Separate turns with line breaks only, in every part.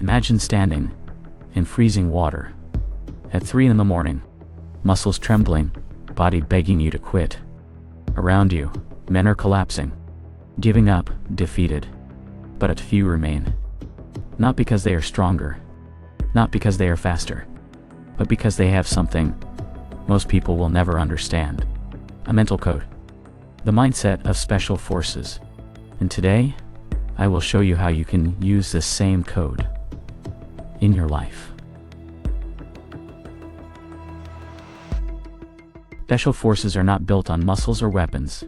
Imagine standing in freezing water at 3 in the morning, muscles trembling, body begging you to quit. Around you, men are collapsing, giving up, defeated. But a few remain. Not because they are stronger, not because they are faster, but because they have something most people will never understand. A mental code. The mindset of special forces. And today, I will show you how you can use this same code in your life. Special forces are not built on muscles or weapons.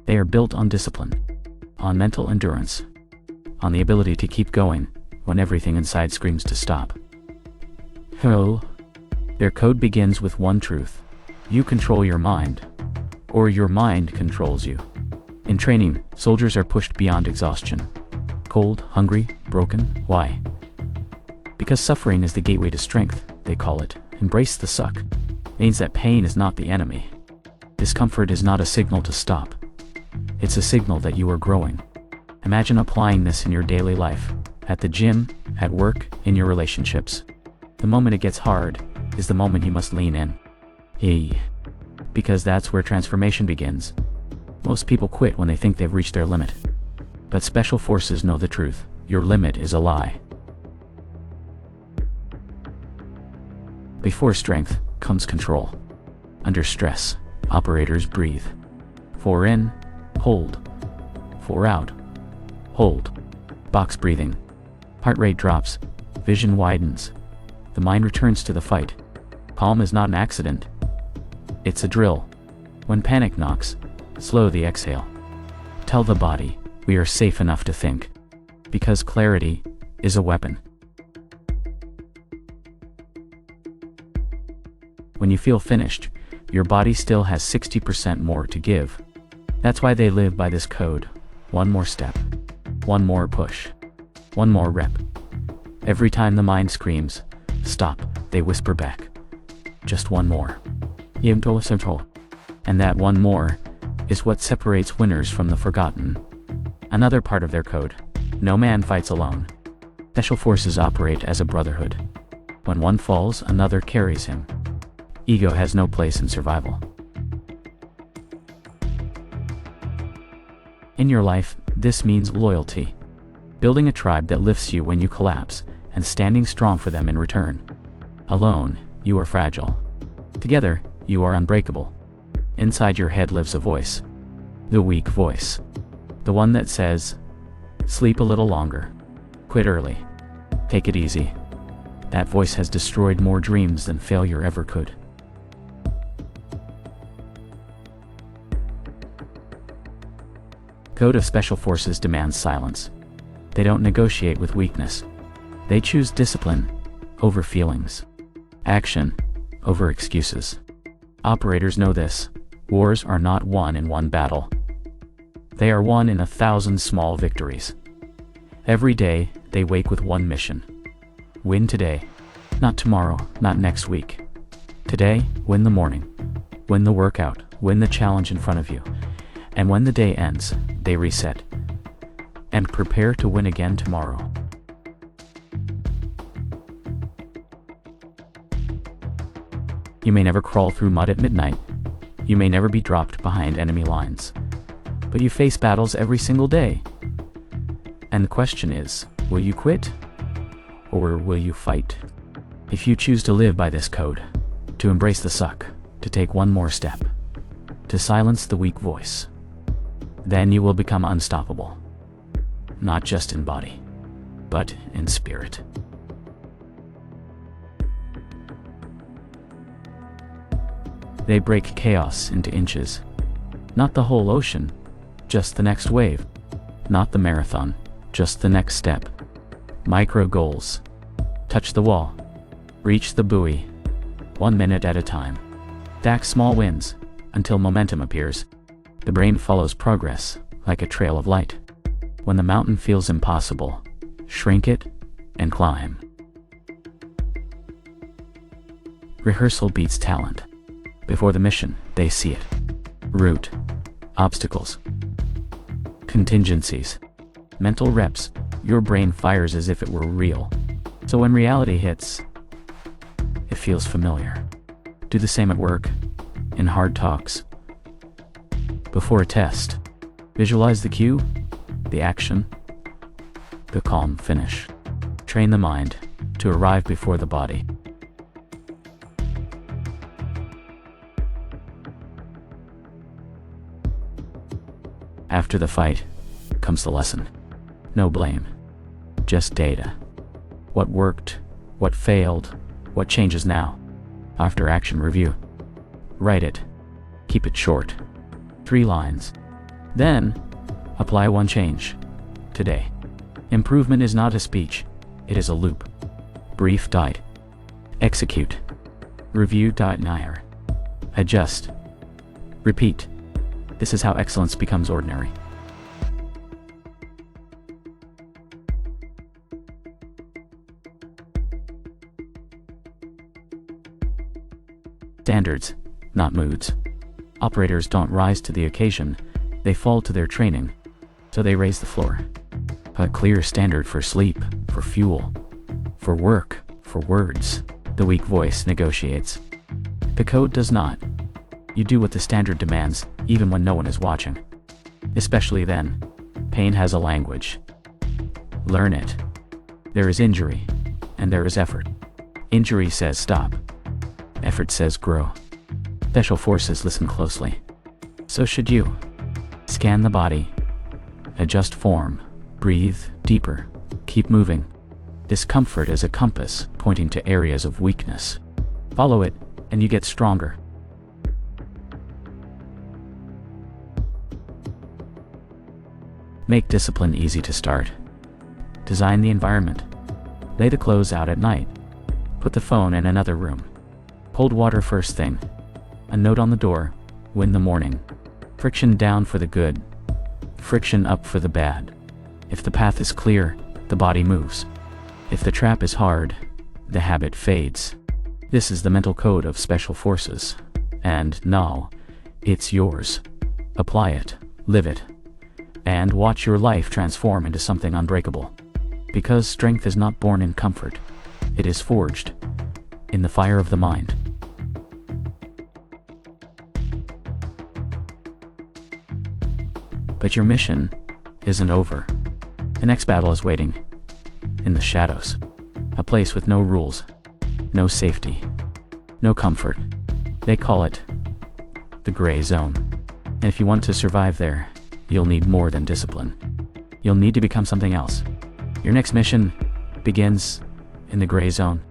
They are built on discipline, on mental endurance, on the ability to keep going when everything inside screams to stop. Hello. Their code begins with one truth. You control your mind, or your mind controls you. In training, soldiers are pushed beyond exhaustion. Cold, hungry, broken. Why? Because suffering is the gateway to strength, they call it. Embrace the suck. Means that pain is not the enemy. Discomfort is not a signal to stop. It's a signal that you are growing. Imagine applying this in your daily life, at the gym, at work, in your relationships. The moment it gets hard is the moment you must lean in. Because that's where transformation begins. Most people quit when they think they've reached their limit. But special forces know the truth. Your limit is a lie. Before strength comes control. Under stress, operators breathe. 4 in, hold. 4 out, hold. Box breathing. Heart rate drops, vision widens. The mind returns to the fight. Calm is not an accident. It's a drill. When panic knocks, slow the exhale. Tell the body, we are safe enough to think. Because clarity is a weapon. When you feel finished, your body still has 60% more to give. That's why they live by this code. One more step. One more push. One more rep. Every time the mind screams, stop, they whisper back. Just one more. And that one more is what separates winners from the forgotten. Another part of their code. No man fights alone. Special forces operate as a brotherhood. When one falls, another carries him. Ego has no place in survival. In your life, this means loyalty. Building a tribe that lifts you when you collapse, and standing strong for them in return. Alone, you are fragile. Together, you are unbreakable. Inside your head lives a voice. The weak voice. The one that says, sleep a little longer. Quit early. Take it easy. That voice has destroyed more dreams than failure ever could. Code of Special Forces demands silence. They don't negotiate with weakness. They choose discipline over feelings. Action over excuses. Operators know this. Wars are not won in one battle. They are won in 1,000 small victories. Every day, they wake with one mission. Win today. Not tomorrow, not next week. Today, win the morning. Win the workout, win the challenge in front of you. And when the day ends, they reset. And prepare to win again tomorrow. You may never crawl through mud at midnight. You may never be dropped behind enemy lines. But you face battles every single day. And the question is, will you quit? Or will you fight? If you choose to live by this code, to embrace the suck, to take one more step, to silence the weak voice, then you will become unstoppable. Not just in body, but in spirit. They break chaos into inches. Not the whole ocean, just the next wave. Not the marathon, just the next step. Micro goals. Touch the wall. Reach the buoy. 1 minute at a time. Stack small wins, until momentum appears. The brain follows progress, like a trail of light. When the mountain feels impossible, shrink it and climb. Rehearsal beats talent. Before the mission, they see it. Route. Obstacles. Contingencies. Mental reps. Your brain fires as if it were real. So when reality hits, it feels familiar. Do the same at work, in hard talks. Before a test, visualize the cue, the action, the calm finish. Train the mind to arrive before the body. After the fight comes the lesson. No blame, just data. What worked, what failed, what changes now. After action review. Write it. Keep it short. 3 lines. Then, apply one change. Today. Improvement is not a speech, it is a loop. Brief. Execute. Review. Nair. Adjust. Repeat. This is how excellence becomes ordinary. Standards, not moods. Operators don't rise to the occasion, they fall to their training, so they raise the floor. A clear standard for sleep, for fuel, for work, for words. The weak voice negotiates. The code does not. You do what the standard demands, even when no one is watching. Especially then. Pain has a language. Learn it. There is injury, and there is effort. Injury says stop. Effort says grow. Special forces listen closely. So should you. Scan the body. Adjust form. Breathe deeper. Keep moving. Discomfort is a compass pointing to areas of weakness. Follow it, and you get stronger. Make discipline easy to start. Design the environment. Lay the clothes out at night. Put the phone in another room. Cold water first thing. A note on the door. Win the morning. Friction down for the good. Friction up for the bad. If the path is clear, the body moves. If the trap is hard, the habit fades. This is the mental code of special forces. And now, it's yours. Apply it, live it, and watch your life transform into something unbreakable. Because strength is not born in comfort. It is forged in the fire of the mind. But your mission isn't over. The next battle is waiting. In the shadows. A place with no rules. No safety. No comfort. They call it the gray zone. And if you want to survive there, you'll need more than discipline. You'll need to become something else. Your next mission begins in the gray zone.